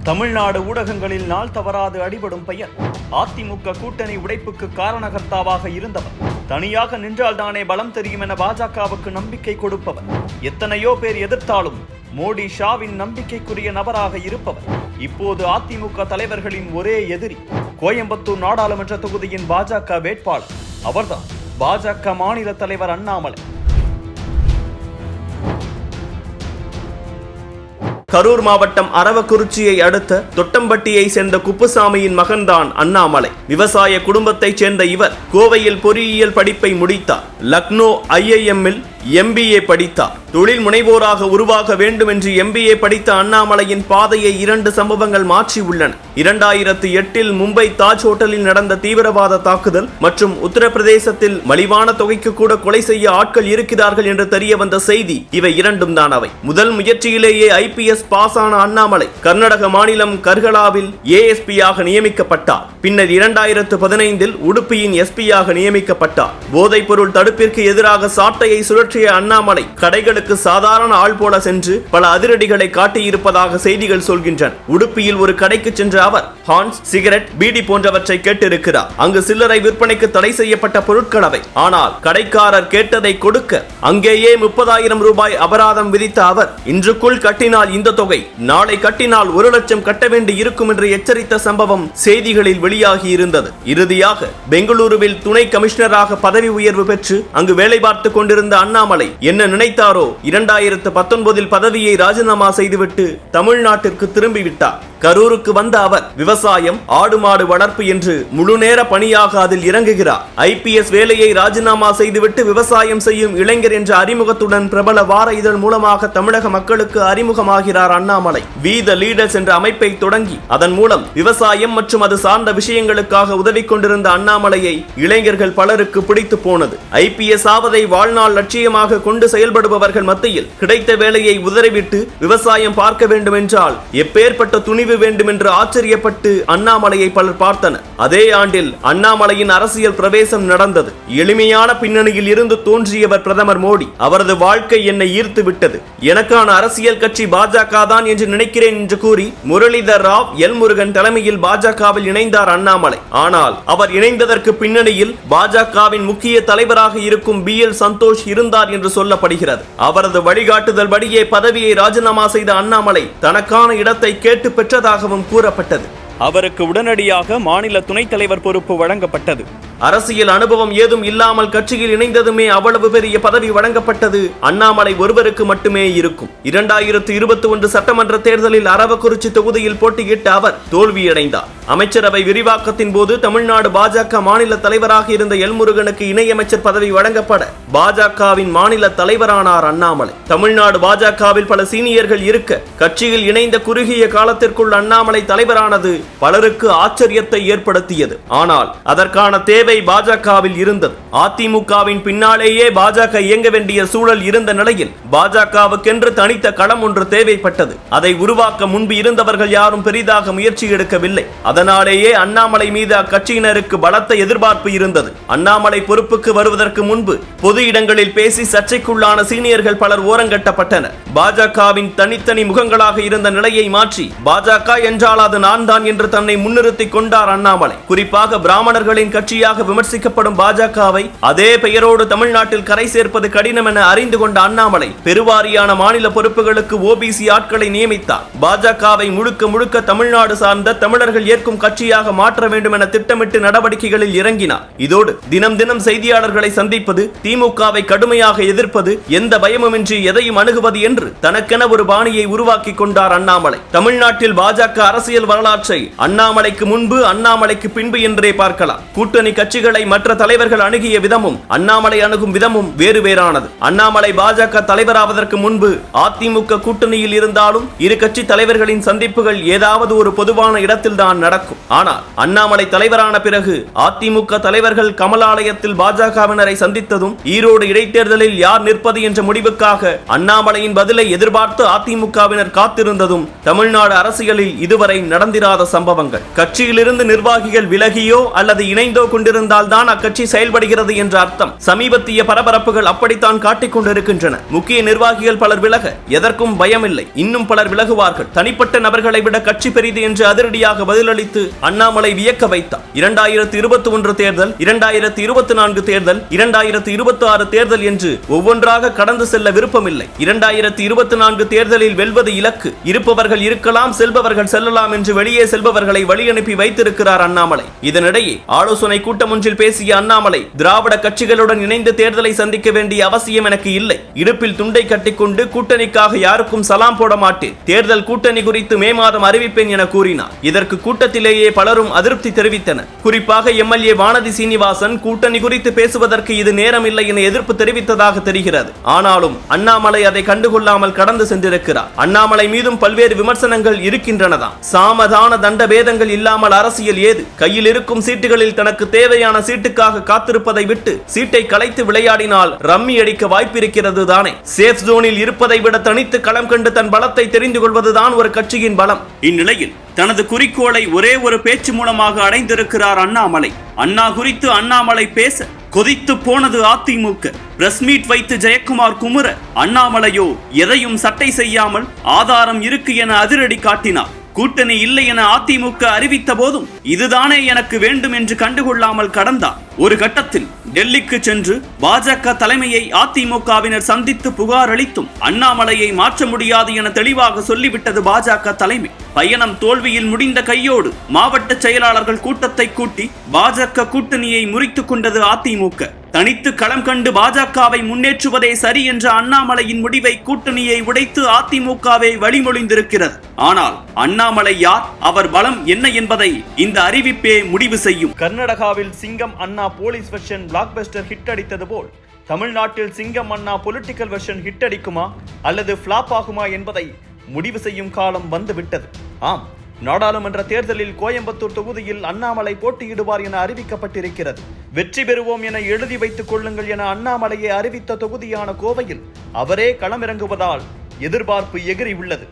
தமிழ்நாடு ஊடகங்களில் நாள் தவறாது அடிபடும் பெயர். அதிமுக கூட்டணி உடைப்புக்கு காரணகர்த்தாவாக இருந்தவர். தனியாக நின்றால் தானே பலம் தெரியும் என பாஜகவுக்கு நம்பிக்கை கொடுப்பவர். எத்தனையோ பேர் எதிர்த்தாலும் மோடி ஷாவின் நம்பிக்கைக்குரிய நபராக இருப்பவர். இப்போது அதிமுக தலைவர்களின் ஒரே எதிரி கோயம்புத்தூர் நாடாளுமன்ற தொகுதியின் பாஜக வேட்பாளர். அவர்தான் பாஜக மாநில தலைவர் அண்ணாமலை. கரூர் மாவட்டம் அரவக்குறிச்சியை அடுத்த தொட்டம்பட்டியை சேர்ந்த குப்புசாமியின் மகன்தான் அண்ணாமலை. விவசாய குடும்பத்தைச் சேர்ந்த இவர் கோவையில் பொறியியல் படிப்பை முடித்தார். லக்னோ IIM-இல் MBA படித்தார். தொழில் முனைவோராக உருவாக வேண்டும் என்று MBA படித்த அண்ணாமலையின் பாதையை 2 சம்பவங்கள் மாற்றி உள்ளன. 2008இல் மும்பை தாஜ் ஹோட்டலில் நடந்த தீவிரவாத தாக்குதல் மற்றும் உத்தரப்பிரதேசத்தில் மலிவான தொகைக்கு கூட கொலை செய்ய ஆட்கள் இருக்கிறார்கள் என்று தெரிய வந்த செய்தி, இவை இரண்டும் தான் அவை. முதல் முயற்சியிலேயே IPS பாஸ் ஆன அண்ணாமலை கர்நாடக மாநிலம் கர்கலாவில் ASP-யாக நியமிக்கப்பட்டார். பின்னர் 2015இல் உடுப்பியின் SP-யாக நியமிக்கப்பட்டார். போதைப் பொருள் தடுப்பிற்கு எதிராக சாட்டையை சுழற்சிய அண்ணாமலை கடைகளுக்கு சாதாரண ஆள் போல சென்று பல அதிரடிகளை காட்டியிருப்பதாக செய்திகள் சொல்கின்றன. உடுப்பியில் ஒரு கடைக்கு சென்ற அவர் ஹான்ஸ், சிகரெட், பீடி போன்றவற்றை கேட்டிருக்கிறார். அங்கு சில்லறை விற்பனைக்கு தடை செய்யப்பட்ட பொருட்கள் அவை. ஆனால் கடைக்காரர் கேட்டதை கொடுக்க அங்கேயே 30,000 ரூபாய் அபராதம் விதித்த அவர், இன்றுக்குள் கட்டினால் இந்த தொகை, நாளை கட்டினால் 1 லட்சம் கட்ட வேண்டி இருக்கும் என்று எச்சரித்த சம்பவம் செய்திகளில் வெளியாகி இருந்தது. இறுதியாக பெங்களூருவில் துணை கமிஷனராக பதவி உயர்வு பெற்று அங்கு வேலை பார்த்துக் கொண்டிருந்த அண்ணாமலை என்ன நினைத்தாரோ 2019இல் பதவியை ராஜினாமா செய்துவிட்டு தமிழ்நாட்டிற்கு திரும்பிவிட்டார். கரூருக்கு வந்த அவர் விவசாயம், ஆடு மாடு வளர்ப்பு என்று முழு நேர பணியாக அதில் இறங்குகிறார். IPS வேலையை ராஜினாமா செய்துவிட்டு விவசாயம் செய்யும் இளைஞர் என்ற அறிமுகத்துடன் பிரபல வார இதழ் மூலமாக தமிழக மக்களுக்கு அறிமுகமாகிறார் அண்ணாமலை. வி த லீடர்ஸ் என்ற அமைப்பை தொடங்கி அதன் மூலம் விவசாயம் மற்றும் அது சார்ந்த விஷயங்களுக்காக உதவி கொண்டிருந்த அண்ணாமலையை இளைஞர்கள் பலருக்கு பிடித்து போனது. IPS ஆவதை வாழ்நாள் லட்சியமாக கொண்டு செயல்படுபவர்கள் மத்தியில் கிடைத்த வேலையை உதறிவிட்டு விவசாயம் பார்க்க வேண்டும் என்றால் எப்பேற்பட்ட துணிவு வேண்டும் என்று ஆச்சரியப்பட்டு அண்ணாமலையை பலர் பார்த்தனர். அதே ஆண்டில் அண்ணாமலையின் அரசியல் பிரவேசம் நடந்தது. எளிமையான பின்னணியில் இருந்து தோன்றியவர் பிரதமர் மோடி. அவரது வாழ்க்கை என்னை ஈர்த்து விட்டது. எனக்கான அரசியல் கட்சி பாஜக தான் என்று நினைக்கிறேன் என்று கூறி முரளிதர் ராவ், எல் முருகன் தலைமையில் பாஜகவில் இணைந்தார் அண்ணாமலை. ஆனால் அவர் இணைந்ததற்கு பின்னணியில் பாஜகவின் முக்கிய தலைவராக இருக்கும் BL சந்தோஷ் இருந்தார் என்று சொல்லப்படுகிறது. அவரது வழிகாட்டுதல் படியே பதவியை ராஜினாமா செய்த அண்ணாமலை தனக்கான இடத்தை கேட்டு பெற்றதாகவும் கூறப்பட்டது. அவருக்கு உடனடியாக மாநில துணைத் தலைவர் பொறுப்பு வழங்கப்பட்டது. அரசியல் அனுபவம் ஏதும் இல்லாமல் கட்சியில் இணைந்ததுமே அவ்வளவு பெரிய பதவி வழங்கப்பட்டது அண்ணாமலை ஒருவருக்கு மட்டுமே இருக்கும். 2021 சட்டமன்ற தேர்தலில் அரவக்குறிச்சி தொகுதியில் போட்டியிட்ட அவர் தோல்வியடைந்தார். அமைச்சரவை விரிவாக்கத்தின் போது தமிழ்நாடு பாஜக மாநில தலைவராக இருந்த எல் முருகனுக்கு இணையமைச்சர் பதவி வழங்கப்பட பாஜகவின் மாநில தலைவரானார் அண்ணாமலை. தமிழ்நாடு பாஜகவில் பல சீனியர்கள் இருக்க கட்சியில் இணைந்த குறுகிய காலத்திற்குள் அண்ணாமலை தலைவரானது பலருக்கு ஆச்சரியத்தை ஏற்படுத்தியது. ஆனால் அதற்கான தேவை பாஜகவில் இருந்தது. அதிமுகவின் பின்னாலேயே பாஜக இயங்க வேண்டிய சூழல் இருந்த நிலையில் பாஜகவுக்கென்று தனித்த களம் ஒன்று தேவைப்பட்டது. அதை உருவாக்க முன்பு இருந்தவர்கள் யாரும் பெரிதாக முயற்சி எடுக்கவில்லை. அதனாலேயே அண்ணாமலை மீது அக்கட்சியினருக்கு பலத்த எதிர்பார்ப்பு இருந்தது. அண்ணாமலை பொறுப்புக்கு வருவதற்கு முன்பு பொது இடங்களில் பேசி சர்ச்சைக்குள்ளான சீனியர்கள் பலர் ஓரங்கட்டப்பட்டனர். பாஜகவின் தனித்தனி முகங்களாக இருந்த நிலையை மாற்றி பாஜக என்றால் அது நான் தான் என்று தன்னை முன்னிறுத்திக் கொண்டார் அண்ணாமலை. குறிப்பாக பிராமணர்களின் கட்சியாக விமர்சிக்கப்படும் பாஜகவை அதே பெயரோடு தமிழ்நாட்டில் கரை சேர்ப்பது கடினம் என அறிந்து கொண்ட அண்ணாமலை பெருவாரியான மாநில பொறுப்புகளுக்கு OBC ஆட்களை நியமித்தார். பாஜகவை முழுக்க முழுக்க தமிழ்நாடு சார்ந்த தமிழர்கள் ஏற்கும் கட்சியாக மாற்ற வேண்டும் என திட்டமிட்டு நடவடிக்கைகளில் இறங்கினார். இதோடு தினம் தினம் செய்தியாளர்களை சந்திப்பது, திமுகவை கடுமையாக எதிர்ப்பது, எந்த பயமுமின்றி எதையும் அணுகுவது என்று தனக்கென ஒரு பாணியை உருவாக்கி கொண்டார் அண்ணாமலை. தமிழ்நாட்டில் பாஜக அரசியல் வரலாற்றை அண்ணாமலைக்கு முன்பு, அண்ணாமலைக்கு பின்பு என்றே பார்க்கலாம். கூட்டணி கட்சிகளை மற்ற தலைவர்கள் அணுகிய விதமும் அண்ணாமலை அணுகும் விதமும் வேறு வேறானது. அண்ணாமலை பாஜக தலைவராவதற்கு முன்பு அதிமுக கூட்டணியில் இருந்தாலும் இரு கட்சி தலைவர்களின் சந்திப்புகள் ஏதாவது ஒரு பொதுவான இடத்தில் தான் நடக்கும். ஆனால் அண்ணாமலை தலைவரான பிறகு அதிமுக தலைவர்கள் கமலாலயத்தில் பாஜகவினரை சந்தித்ததும் ஈரோடு இடைத்தேர்தலில் யார் நிற்பது என்ற முடிவுக்காக அண்ணாமலையின் பதிலை எதிர்பார்த்து அதிமுகவினர் காத்திருந்ததும் தமிழ்நாடு அரசியலில் இதுவரை நடந்திராத சம்பவங்கள். கட்சியிலிருந்து நிர்வாகிகள் விலகியோ அல்லது இணைந்தோ கொண்டிருந்தால் தான் அக்கட்சி செயல்படுகிறது என்ற அர்த்தம். சமீபத்திய பரபரப்புகள் அப்படித்தான் காட்டிக் கொண்டிருக்கின்றன. முக்கிய நிர்வாகிகள் பலர் விலக எதற்கும் பயமில்லை. இன்னும் பலர் விலகுவார்கள். தனிப்பட்ட நபர்களை விட கட்சி பெரிது என்று அதிரடியாக பதிலளித்து அண்ணாமலை வியக்க வைத்தார். 2021 தேர்தல், 2024 தேர்தல், 2026 தேர்தல் என்று ஒவ்வொன்றாக கடந்து செல்ல விருப்பமில்லை. 2024 தேர்தலில் வெல்வது இலக்கு. இருப்பவர்கள் இருக்கலாம், செல்பவர்கள் செல்லலாம் என்று வெளியே செல்பவர்களை வழி அனுப்பி வைத்திருக்கிறார் அண்ணாமலை. இதனிடையே ஆலோசனை கூட்டம் ஒன்றில் பேசிய அண்ணாமலை, திராவிட கட்சிகளுடன் இணைந்து தேர்தலை சந்திக்க வேண்டிய அவசியம் எனக்கு இல்லை. இடுப்பில் துண்டை கட்டிக்கொண்டு கூட்டணிக்காக யாருக்கும் சலாம் போட மாட்டேன். தேர்தல் கூட்டணி குறித்து மே மாதம் அறிவிப்பேன் என கூறினார். இதற்கு கூட்டத்திலேயே பலரும் அதிருப்தி தெரிவித்தனர். குறிப்பாக எம்எல்ஏ வானதி சீனிவாசன் கூட்டணி குறித்து பேசுவதற்கு இது நேரம் இல்லை என எதிர்ப்பு தெரிவித்ததாக தெரிகிறது. ஆனாலும் அண்ணாமலை அதை கண்டுகொள்ளாமல் கடந்து சென்றிருக்கிறார். அண்ணாமலை மீதும் பல்வேறு விமர்சனங்கள் இருக்கின்றனதான். சாமதான தண்ட பேதங்கள் இல்லாமல் அரசியல் ஏது? கையில் இருக்கும் சீட்டுகளில் தனக்கு தேவையான சீட்டுக்காக காத்திருப்பதை விட்டு சீட்டை கலைத்து விளையாடினால் ரம்மி அடிக்க வாய்ப்பிருக்கிறது தானே. சேஃப் ஜோனில் இருப்பதை விட தனித்து களம் கண்டு தன் பலத்தை தெரிந்து கொள்வதுதான் ஒரு கட்சியின் பலம். இந்நிலையில் தனது குறிக்கோளை ஒரே ஒரு பேச்சு மூலமாக அடைந்திருக்கிறார் அண்ணாமலை. அண்ணா குறித்து அண்ணாமலை பேச கொதித்து போனது அதிமுக. பிரஸ் மீட் வைத்து ஜெயக்குமார் குமுற, அண்ணாமலையோ எதையும் சட்டை செய்யாமல் ஆதாரம் இருக்கு என அதிரடி காட்டினார். கூட்டணி இல்லை என அதிமுக அறிவித்த போதும் இதுதானே எனக்கு வேண்டும் என்று கண்டுகொள்ளாமல் கடந்தார். ஒரு கட்டத்தில் டெல்லிக்கு சென்று பாஜக தலைமையை அதிமுகவினர் சந்தித்து புகார் அளித்தும் அண்ணாமலையை மாற்ற முடியாது என தெளிவாக சொல்லிவிட்டது பாஜக தலைமை. பயணம் தோல்வியில் முடிந்த கையோடு மாவட்ட செயலாளர்கள் கூட்டத்தை கூட்டி பாஜக கூட்டணியை முறித்துக் கொண்டது அதிமுக. தனித்து களம் கண்டு பாஜகவை முன்னேற்றுவதே சரி என்ற அண்ணாமலையின் முடிவை கூட்டணியை உடைத்து அதிமுகவை வழிமொழிந்திருக்கிறது. ஆனால் அண்ணாமலை யார், அவர் பலம் என்ன என்பதை இந்த அறிவிப்பே முடிவு செய்யும். கர்நாடகாவில் சிங்கம் அண்ணா போலீஸ் வெர்ஷன் பிளாக்பஸ்டர் ஹிட் அடித்தது போல் தமிழ்நாட்டில் சிங்கம் அண்ணா பொலிட்டிக்கல் வெர்ஷன் ஹிட் அடிக்குமா அல்லது ஃபிளாப் ஆகுமா என்பதை முடிவு செய்யும் காலம் வந்துவிட்டது. ஆம், நாடாளுமன்ற தேர்தலில் கோயம்புத்தூர் தொகுதியில் அண்ணாமலை போட்டியிடுவார் என அறிவிக்கப்பட்டிருக்கிறது. வெற்றி பெறுவோம் என எழுதி வைத்துக் கொள்ளுங்கள் என அண்ணாமலையை அறிவித்த தொகுதியான கோவையில் அவரே களமிறங்குவதால் எதிர்பார்ப்பு எகிரி உள்ளது.